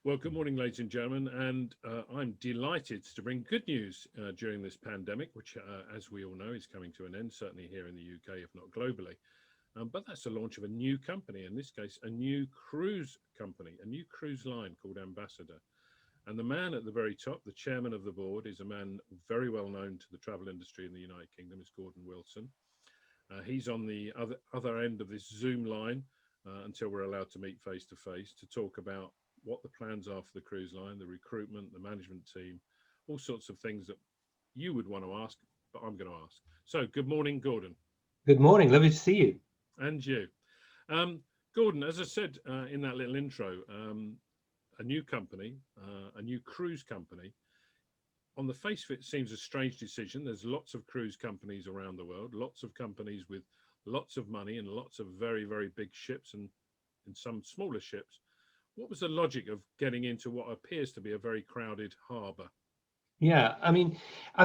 Well, good morning, ladies and gentlemen, and I'm delighted to bring good news during this pandemic, which, as we all know, is coming to an end, certainly here in the UK, if not globally. But that's the launch of a new company, in this case, a new cruise company, a new cruise line called Ambassador. And the man at the very top, the chairman of the board, is a man very well known to the travel industry in the United Kingdom, is Gordon Wilson. He's on the other end of this Zoom line until we're allowed to meet face to face to talk about what the plans are for the cruise line, the recruitment, the management team, all sorts of things that you would want to ask, but I'm going to ask. So, good morning, Gordon. Good morning. Lovely to see you. And you. Um, Gordon, as I said in that little intro, a new company, a new cruise company. On the face of it, seems a strange decision. There's lots of cruise companies around the world, lots of companies with lots of money and lots of very, very big ships and some smaller ships. What was the logic of getting into what appears to be a very crowded harbour? Yeah, I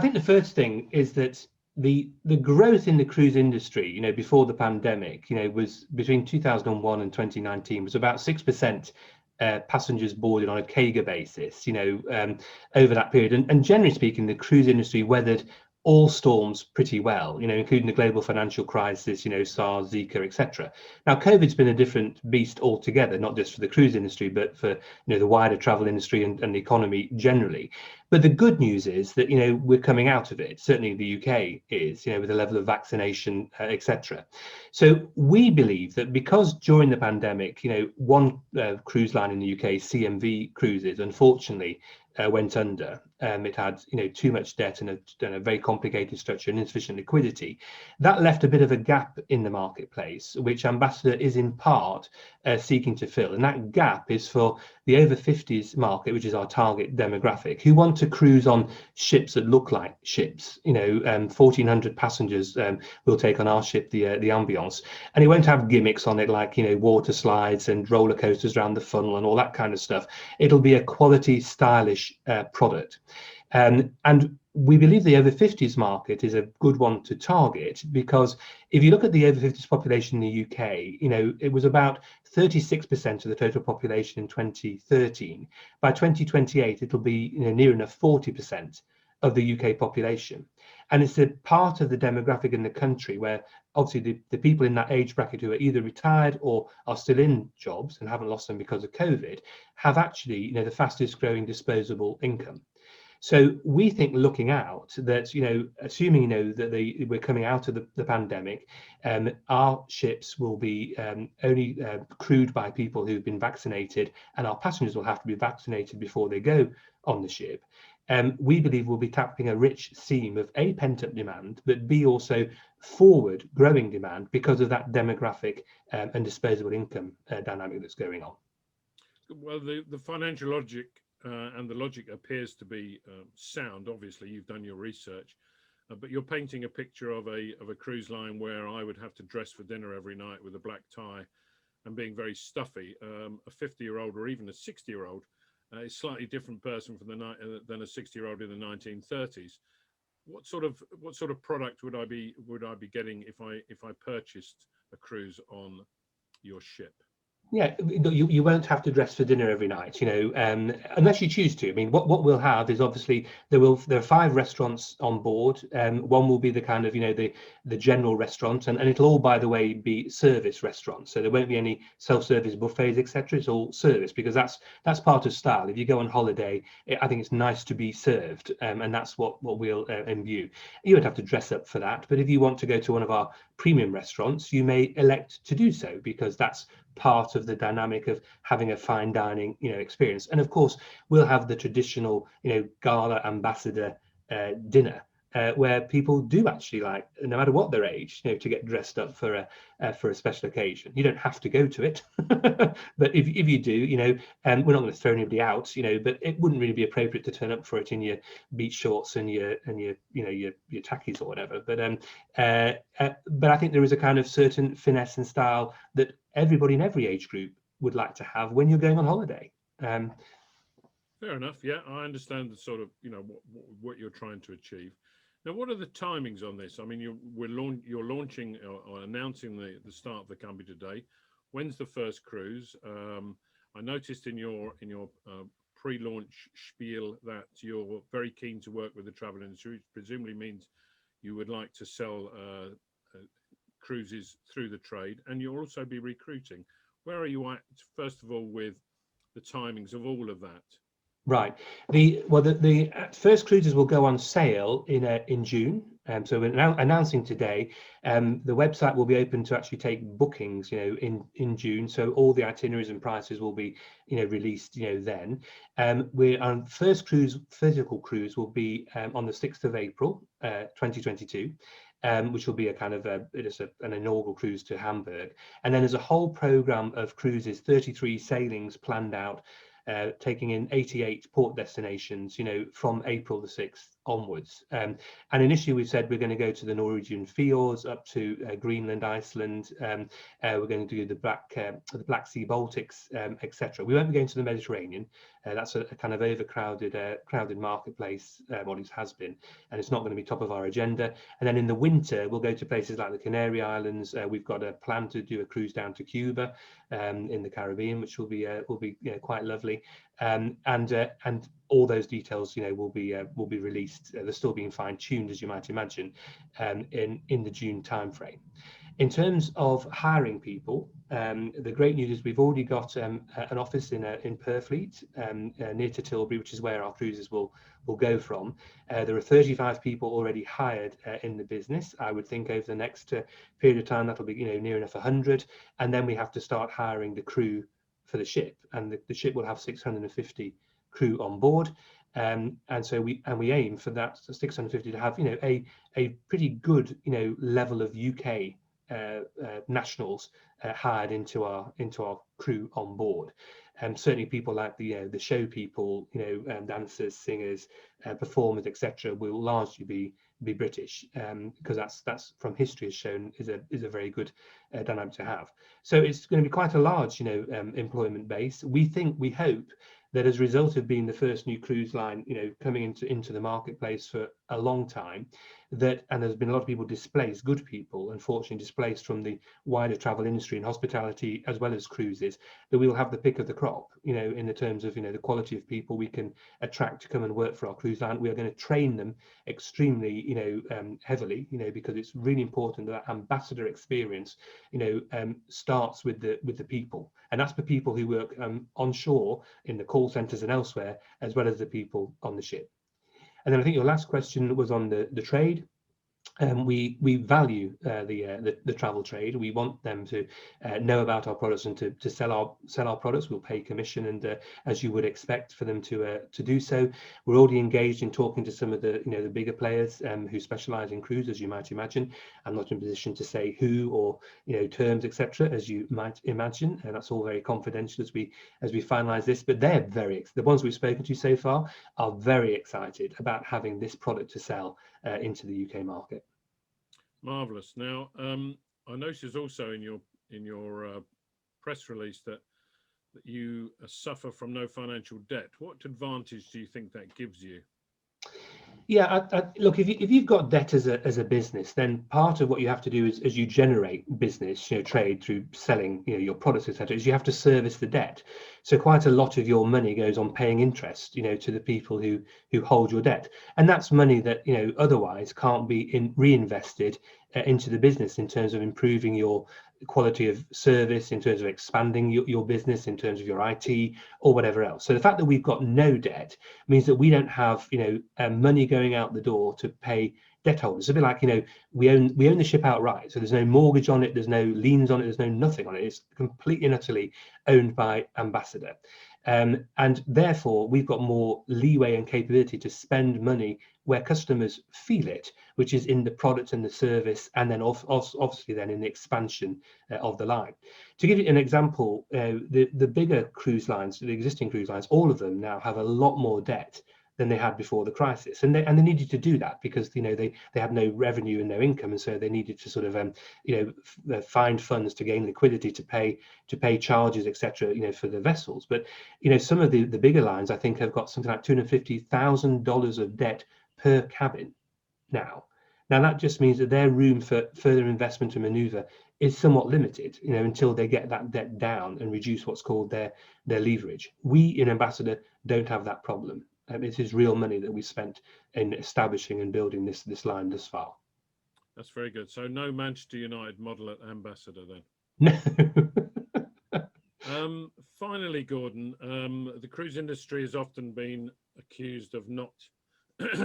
think the first thing is that the growth in the cruise industry, before the pandemic, was between 2001 and 2019 was about 6% passengers boarded on a CAGR basis, over that period. And generally speaking, the cruise industry weathered all storms pretty well, including the global financial crisis, SARS, Zika, etc. Now, COVID's been a different beast altogether, not just for the cruise industry, but for the wider travel industry and the economy generally. But the good news is that we're coming out of it. Certainly, the UK is, with the level of vaccination, etc. So we believe that because during the pandemic, one cruise line in the UK, CMV Cruises, unfortunately went under. It had too much debt and a very complicated structure and insufficient liquidity. That left a bit of a gap in the marketplace, which Ambassador is in part seeking to fill. And that gap is for the over 50s market, which is our target demographic, who want to cruise on ships that look like ships. 1,400 passengers will take on our ship, the Ambiance, and it won't have gimmicks on it like water slides and roller coasters around the funnel and all that kind of stuff. It'll be a quality, stylish product. And we believe the over 50s market is a good one to target because if you look at the over 50s population in the UK, it was about 36% of the total population in 2013. By 2028, it'll be near enough 40% of the UK population. And it's a part of the demographic in the country where obviously the people in that age bracket who are either retired or are still in jobs and haven't lost them because of COVID have actually the fastest growing disposable income. So we think looking out that, assuming, that we're coming out of the pandemic, our ships will be only crewed by people who've been vaccinated, and our passengers will have to be vaccinated before they go on the ship. We believe we'll be tapping a rich seam of A, pent-up demand, but B, also forward growing demand because of that demographic and disposable income dynamic that's going on. Well, the financial logic and the logic appears to be sound. Obviously, you've done your research, but you're painting a picture of a cruise line where I would have to dress for dinner every night with a black tie and being very stuffy. A 50-year-old or even a 60-year-old is a slightly different person from than a 60-year-old in the 1930s. What sort of product would I be getting if I purchased a cruise on your ship? Yeah, you won't have to dress for dinner every night, unless you choose to. What we'll have is obviously there are 5 restaurants on board. One will be the kind of the general restaurant, and it'll all, by the way, be service restaurants. So there won't be any self-service buffets, etc. It's all service because that's part of style. If you go on holiday, I think it's nice to be served, and that's what we'll imbue. You won't have to dress up for that, but if you want to go to one of our premium restaurants, you may elect to do so because that's part of the dynamic of having a fine dining experience. And of course we'll have the traditional gala ambassador dinner where people do actually like, no matter what their age, to get dressed up for a special occasion. You don't have to go to it, but if you do, we're not going to throw anybody out, but it wouldn't really be appropriate to turn up for it in your beach shorts and your tackies or whatever. But I think there is a kind of certain finesse and style that everybody in every age group would like to have when you're going on holiday. Fair enough. Yeah, I understand the sort of what you're trying to achieve. Now, what are the timings on this? I mean, you're launching or announcing the start of the company today. When's the first cruise? I noticed in your pre-launch spiel that you're very keen to work with the travel industry, which presumably means you would like to sell cruises through the trade, and you'll also be recruiting. Where are you at, first of all, with the timings of all of that? Right. The first cruises will go on sale in June. So we're announcing today. The website will be open to actually take bookings, in June. So all the itineraries and prices will be, released, then. We're on first cruise, physical cruise will be on the 6th of April, 2022. Which will be a kind of an inaugural cruise to Hamburg. And then there's a whole program of cruises, 33 sailings planned out, taking in 88 port destinations, from April the 6th onwards. And initially we said we're going to go to the Norwegian fjords, up to Greenland, Iceland. We're going to do the Black Sea Baltics, etc. We won't be going to the Mediterranean. That's a kind of overcrowded, crowded marketplace, what it has been, and it's not going to be top of our agenda. And then in the winter, we'll go to places like the Canary Islands. We've got a plan to do a cruise down to Cuba, in the Caribbean, which will be quite lovely. And all those details, will be released. They're still being fine-tuned, as you might imagine, in the June timeframe. In terms of hiring people, the great news is we've already got an office in Purfleet, near to Tilbury, which is where our cruises will go from. There are 35 people already hired in the business. I would think over the next period of time that'll be near enough 100, and then we have to start hiring the crew for the ship, and the ship will have 650 crew on board. And so we aim for that 650 to have a pretty good level of UK nationals hired into our crew on board. Certainly people like the show people, dancers, singers, performers, etc., will largely be British, because that's from history has shown is a very good dynamic to have. So it's going to be quite a large employment base. We hope that as a result of being the first new cruise line coming into the marketplace for a long time, and there's been a lot of people displaced, good people unfortunately displaced from the wider travel industry and hospitality as well as cruises, that we will have the pick of the crop in the terms of the quality of people we can attract to come and work for our cruise line. We are going to train them extremely heavily, because it's really important that ambassador experience starts with the people, and that's the people who work on shore in the call centers and elsewhere, as well as the people on the ship. And then I think your last question was on the trade. We value the travel trade. We want them to know about our products and to sell our products. We'll pay commission, and as you would expect for them to do so. We're already engaged in talking to some of the the bigger players who specialise in cruise, as you might imagine. I'm not in a position to say who or terms, etc., as you might imagine, and that's all very confidential as we finalise this. But the ones we've spoken to so far are very excited about having this product to sell into the UK market. Marvelous. Now, I noticed also in your press release that you suffer from no financial debt. What advantage do you think that gives you? Yeah, look, if you've got debt as a business, then part of what you have to do is, as you generate business, trade through selling, your products, etc., is you have to service the debt. So quite a lot of your money goes on paying interest, to the people who hold your debt, and that's money that otherwise can't be reinvested into the business in terms of improving your quality of service, in terms of expanding your business, in terms of your IT or whatever else. So the fact that we've got no debt means that we don't have money going out the door to pay debt holders. It's a bit like we own the ship outright, so there's no mortgage on it, there's no liens on it, there's no nothing on it. It's completely and utterly owned by Ambassador. And therefore we've got more leeway and capability to spend money where customers feel it, which is in the product and the service, and then obviously then in the expansion of the line. To give you an example, the bigger cruise lines, the existing cruise lines, all of them now have a lot more debt than they had before the crisis, and they needed to do that because they had no revenue and no income, and so they needed to sort of find funds to gain liquidity to pay charges, etc., for the vessels. But some of the bigger lines, I think, have got something like $250,000 of debt per cabin now. Now that just means that their room for further investment and manoeuvre is somewhat limited, until they get that debt down and reduce what's called their leverage. We in Ambassador don't have that problem. It is real money that we spent in establishing and building this line thus far. That's very good. So no Manchester United model at Ambassador then. No. Finally, Gordon, the cruise industry has often been accused of not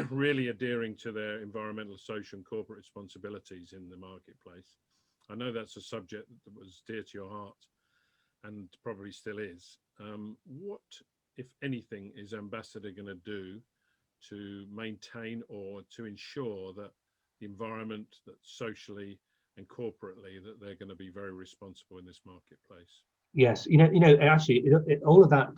really adhering to their environmental, social, and corporate responsibilities in the marketplace. I know that's a subject that was dear to your heart and probably still is. What, if anything, is Ambassador going to do to maintain or to ensure that the environment, that socially and corporately, that they're going to be very responsible in this marketplace? Yes, actually, all of that,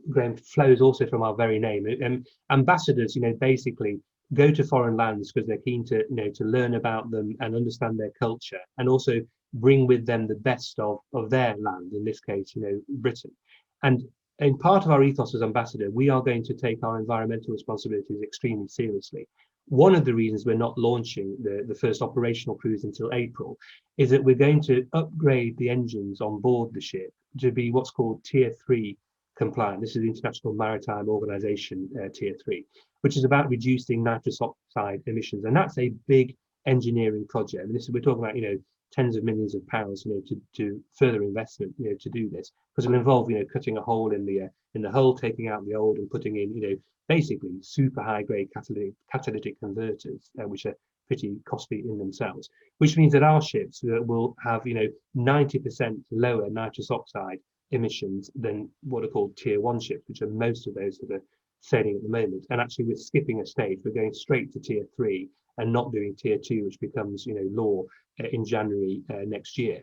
Graham, flows also from our very name. Ambassadors, basically go to foreign lands because they're keen to, to learn about them and understand their culture, and also bring with them the best of their land. In this case, Britain. And in part of our ethos as ambassador, we are going to take our environmental responsibilities extremely seriously. One of the reasons we're not launching the first operational cruise until April is that we're going to upgrade the engines on board the ship to be what's called Tier 3 compliant. This is the International Maritime Organization Tier 3, which is about reducing nitrous oxide emissions. And that's a big engineering project. And we're talking about, tens of millions of pounds, to further investment, to do this, because it'll involve, cutting a hole in the hull, taking out the old and putting in, basically super high grade catalytic converters, which are pretty costly in themselves, which means that our ships will have 90% lower nitrous oxide emissions than what are called Tier 1 ships, which are most of those that are sailing at the moment. And actually we're skipping a stage, we're going straight to Tier 3 and not doing Tier 2, which becomes law in January next year.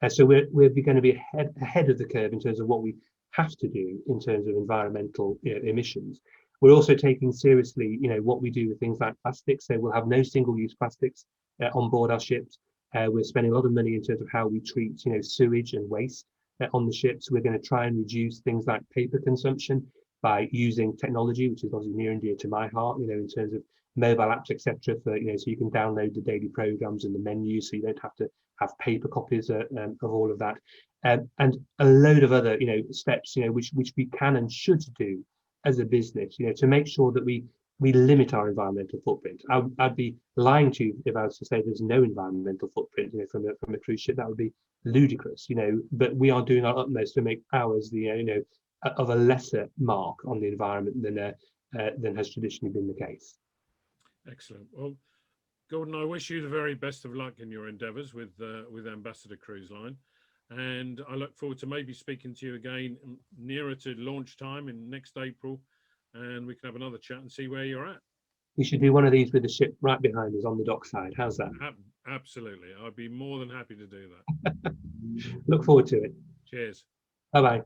So we're going to be ahead of the curve in terms of what we have to do in terms of environmental emissions. We're also taking seriously, what we do with things like plastics. So we'll have no single-use plastics on board our ships. We're spending a lot of money in terms of how we treat, sewage and waste on the ships. We're going to try and reduce things like paper consumption by using technology, which is obviously near and dear to my heart, in terms of mobile apps, etc. For so you can download the daily programs and the menus, so you don't have to have paper copies of all of that, and a load of other steps, which we can and should do as a business, to make sure that we limit our environmental footprint. I'd be lying to you if I was to say there's no environmental footprint, from a cruise ship. That would be ludicrous, But we are doing our utmost to make ours the of a lesser mark on the environment than has traditionally been the case. Excellent. Well, Gordon, I wish you the very best of luck in your endeavours with Ambassador Cruise Line, and I look forward to maybe speaking to you again nearer to launch time in next April, and we can have another chat and see where you're at. We should do one of these with the ship right behind us on the dockside. How's that? Absolutely. I'd be more than happy to do that. Look forward to it. Cheers. Bye-bye.